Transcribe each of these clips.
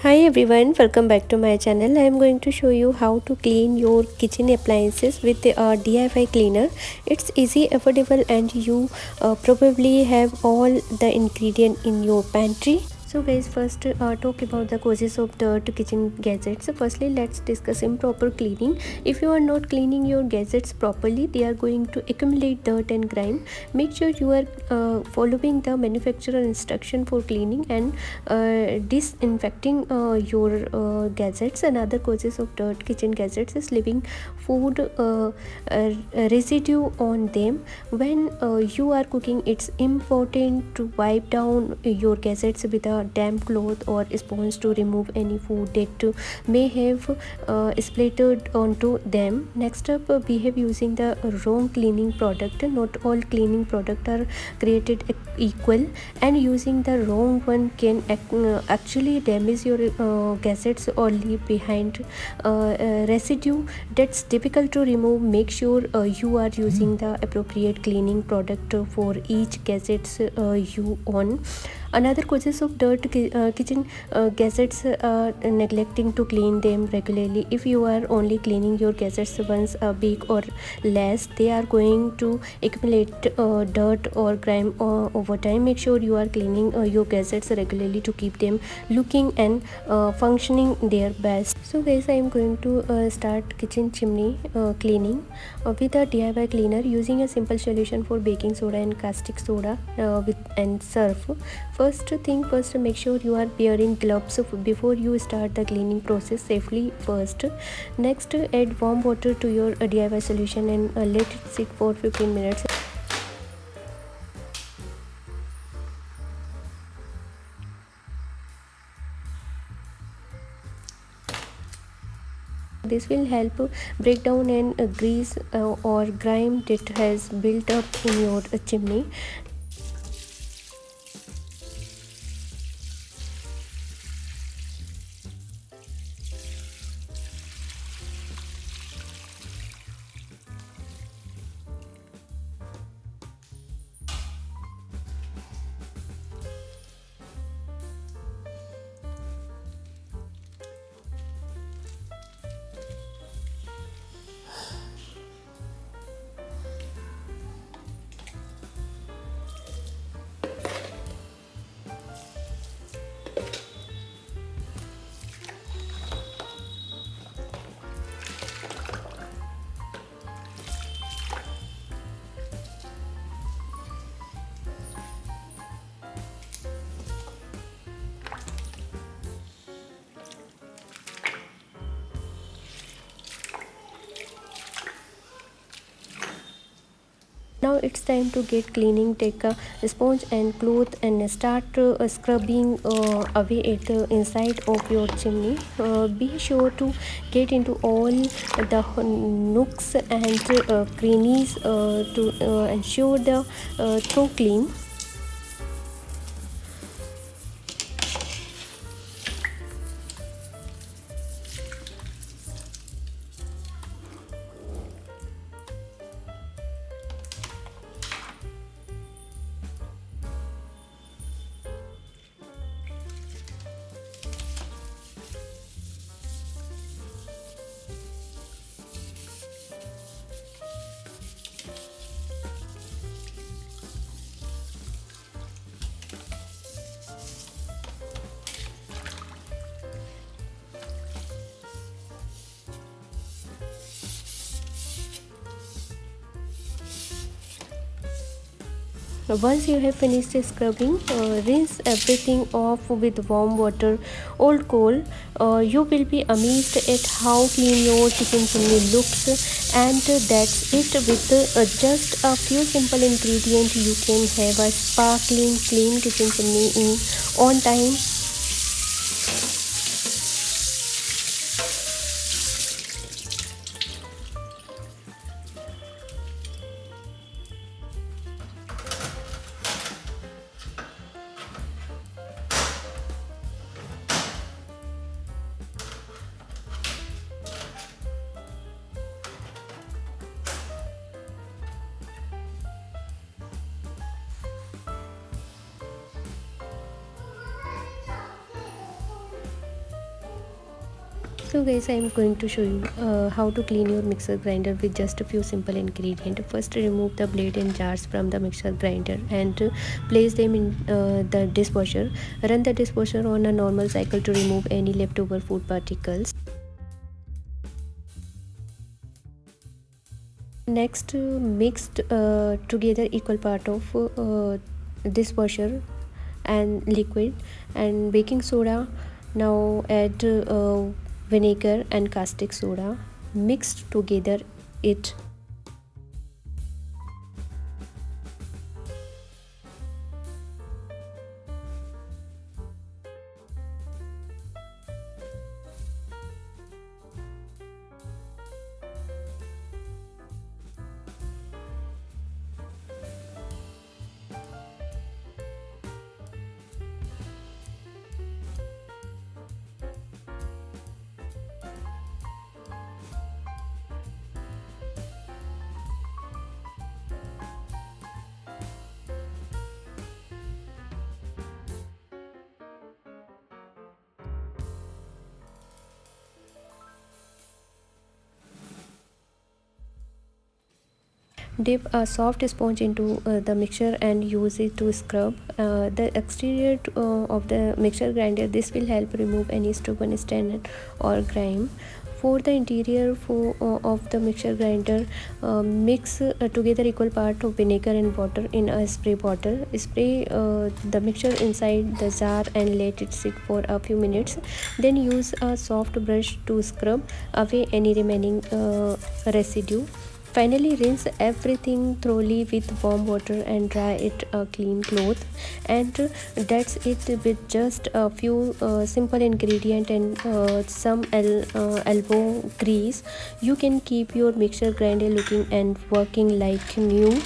Hi everyone, welcome back to my channel. I am going to show you how to clean your kitchen appliances with a DIY cleaner. It's easy, affordable, and you probably have all the ingredient in your pantry. So guys, first talk about the causes of dirt kitchen gadgets. So firstly, let's discuss improper cleaning. If you are not cleaning your gadgets properly, they are going to accumulate dirt and grime. Make sure you are following the manufacturer instruction for cleaning and disinfecting your gadgets. Another causes of dirt kitchen gadgets is leaving food residue on them. When you are cooking, it's important to wipe down your gadgets with a damp cloth or sponge to remove any food that may have splattered onto them. Next up, behave using the wrong cleaning product. Not all cleaning products are created equal, and using the wrong one can actually damage your gadgets or leave behind residue that's difficult to remove. Make sure you are using the appropriate cleaning product for each gadgets you own. Another causes of dirt kitchen gadgets neglecting to clean them regularly. If you are only cleaning your gadgets once a week or less, they are going to accumulate dirt or grime over time. Make sure you are cleaning your gadgets regularly to keep them looking and functioning their best. So guys, I am going to start kitchen chimney cleaning with a DIY cleaner using a simple solution for baking soda and caustic soda and surf. First thing first, make sure you are wearing gloves before you start the cleaning process safely first. Next, add warm water to your DIY solution and let it sit for 15 minutes. This will help break down and grease or grime that has built up in your chimney. Now it's time to get cleaning. Take a sponge and cloth and start scrubbing away at the inside of your chimney. Be sure to get into all the nooks and crannies to ensure the throw clean. Once you have finished scrubbing, rinse everything off with warm water or cold. You will be amazed at how clean your kitchen chimney looks, and that's it. With just a few simple ingredients, you can have a sparkling clean kitchen chimney in on time. So guys, I am going to show you how to clean your mixer grinder with just a few simple ingredients. First, remove the blade and jars from the mixer grinder and place them in the dishwasher. Run the dishwasher on a normal cycle to remove any leftover food particles. Next, mixed together equal part of dishwasher and liquid and baking soda. Now add vinegar and caustic soda. Mixed together it. Dip a soft sponge into the mixture and use it to scrub the exterior of the mixer grinder. This will help remove any stubborn stain or grime. For the interior of the mixer grinder, mix together equal part of vinegar and water in a spray bottle. Spray the mixture inside the jar and let it sit for a few minutes. Then use a soft brush to scrub away any remaining residue. Finally, rinse everything thoroughly with warm water and dry it a clean cloth. And that's it with just a few simple ingredients and some elbow grease. You can keep your mixer grinder looking and working like new.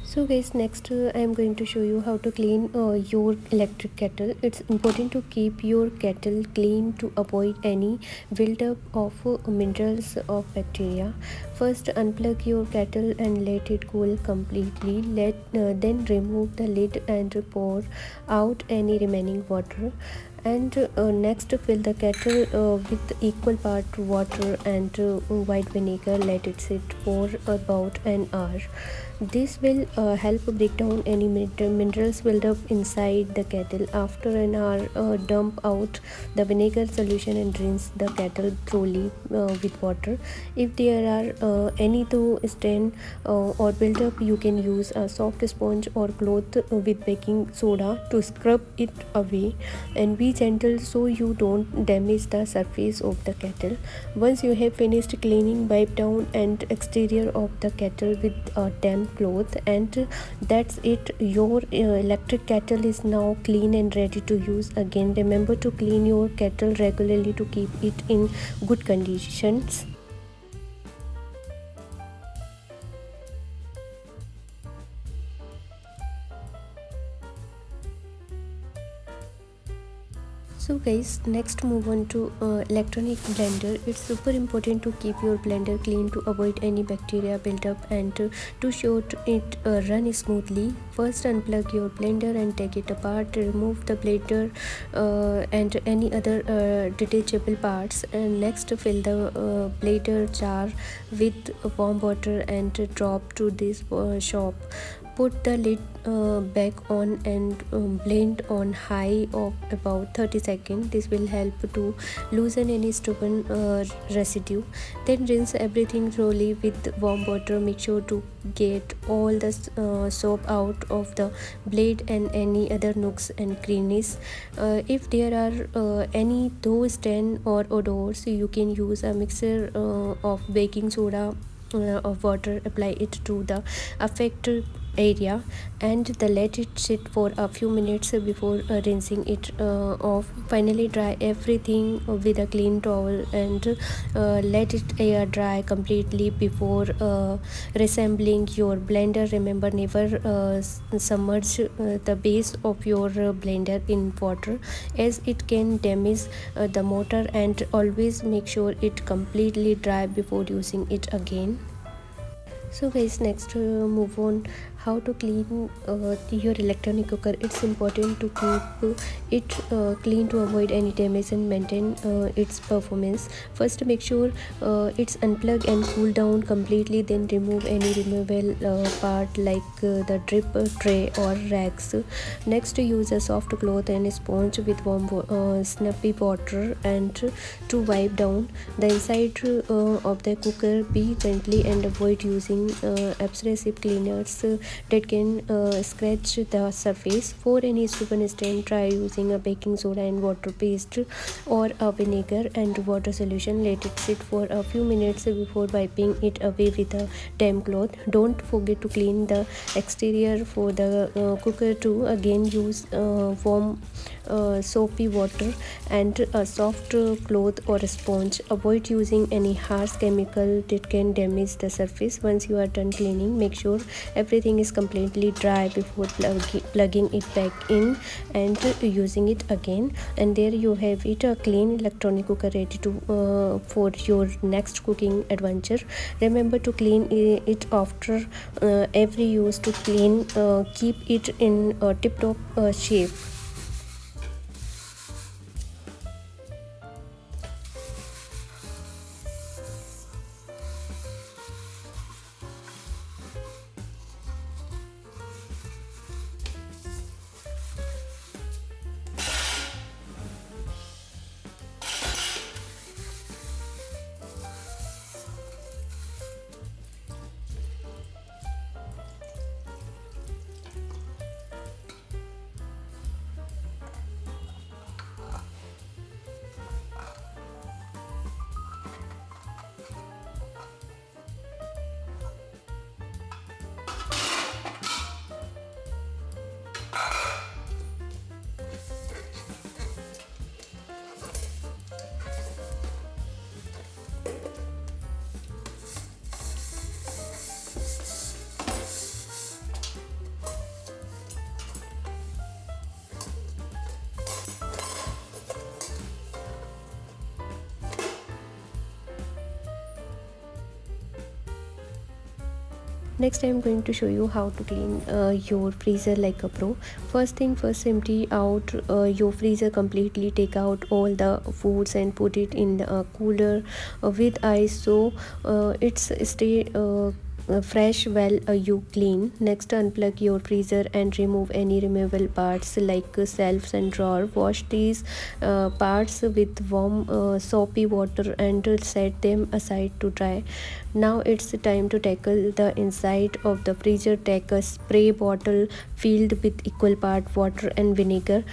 So guys, next I am going to show you how to clean your electric kettle. It's important to keep your kettle clean to avoid any buildup of minerals or bacteria. First, unplug your kettle and let it cool completely. Then remove the lid and pour out any remaining water. And next, fill the kettle with equal part water and white vinegar. Let it sit for about an hour. This will help break down any minerals built up inside the kettle. After an hour, dump out the vinegar solution and rinse the kettle thoroughly with water. If there are any to stain or build up, you can use a soft sponge or cloth with baking soda to scrub it away, and be gentle so you don't damage the surface of the kettle. Once you have finished cleaning, wipe down and exterior of the kettle with a damp cloth, and that's it. Your electric kettle is now clean and ready to use again. Remember to clean your kettle regularly to keep it in good conditions. So guys, next move on to electronic blender. It's super important to keep your blender clean to avoid any bacteria buildup and to show it run smoothly. First, unplug your blender and take it apart. Remove the blender and any other detachable parts, and next fill the blender jar with warm water and drop to this shop. Put the lid back on and blend on high of about 30 seconds. This will help to loosen any stubborn residue. Then rinse everything thoroughly with warm water. Make sure to get all the soap out of the blade and any other nooks and crannies. If there are any dough stain or odors, you can use a mixer of baking soda of water. Apply it to the affected area and let it sit for a few minutes before rinsing it off. Finally, dry everything with a clean towel and let it air dry completely before reassembling your blender. Remember, never submerge the base of your blender in water, as it can damage the motor, and always make sure it completely dry before using it again. So guys, next move on how to clean your electronic cooker. It's important to keep it clean to avoid any damage and maintain its performance. First, make sure it's unplugged and cool down completely. Then remove any removable part like the drip tray or racks. Next, use a soft cloth and a sponge with warm snappy water and to wipe down the inside of the cooker. Be gently and avoid using abrasive cleaners that can scratch the surface. For any stubborn stain, try using a baking soda and water paste or a vinegar and water solution. Let it sit for a few minutes before wiping it away with a damp cloth. Don't forget to clean the exterior for the cooker too. Again, use warm soapy water and a soft cloth or a sponge. Avoid using any harsh chemical that can damage the surface. Once you are done cleaning, make sure everything is completely dry before plugging it back in and using it again. And there you have it, a clean electronic cooker ready to for your next cooking adventure. Remember to clean it after every use to clean keep it in tip-top shape. Next, I am going to show you how to clean your freezer like a pro. First thing first, empty out your freezer completely. Take out all the foods and put it in a cooler with ice so it's stay fresh while you clean. Next, unplug your freezer and remove any removable parts like shelves and drawer. Wash these parts with warm soapy water and set them aside to dry. Now it's time to tackle the inside of the freezer. Take a spray bottle filled with equal part water and vinegar.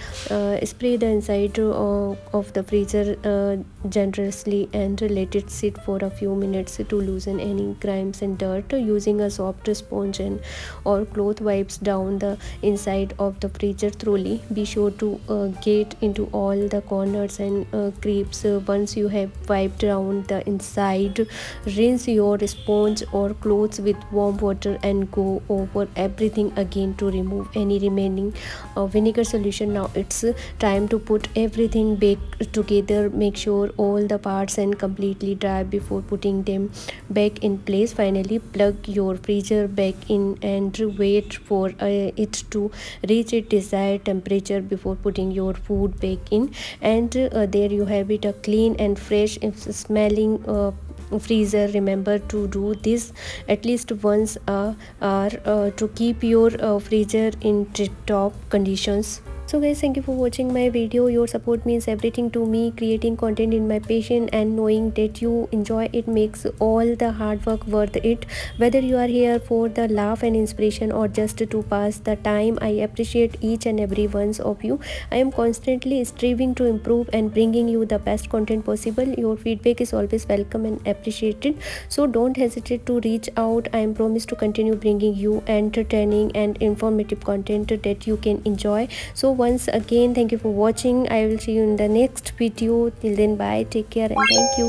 Spray the inside of the freezer generously and let it sit for a few minutes to loosen any grimes and dirt. Using a soft sponge and or cloth wipes down the inside of the freezer thoroughly. Be sure to get into all the corners and creeps. Once you have wiped down the inside, rinse your sponge or clothes with warm water and go over everything again to remove any remaining vinegar solution. Now it's time to put everything back together. Make sure all the parts and completely dry before putting them back in place. Finally, plug your freezer back in and wait for it to reach its desired temperature before putting your food back in. And there you have it, a clean and fresh smelling freezer. Remember to do this at least once a hour to keep your freezer in tip top conditions. So guys, thank you for watching my video. Your support means everything to me. Creating content in my passion and knowing that you enjoy it makes all the hard work worth it. Whether you are here for the laugh and inspiration or just to pass the time, I appreciate each and every one of you. I am constantly striving to improve and bringing you the best content possible. Your feedback is always welcome and appreciated, so don't hesitate to reach out. I am promised to continue bringing you entertaining and informative content that you can enjoy. So once again, thank you for watching. I will see you in the next video. Till then, bye, take care, and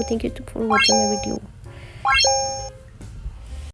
thank you for watching my video.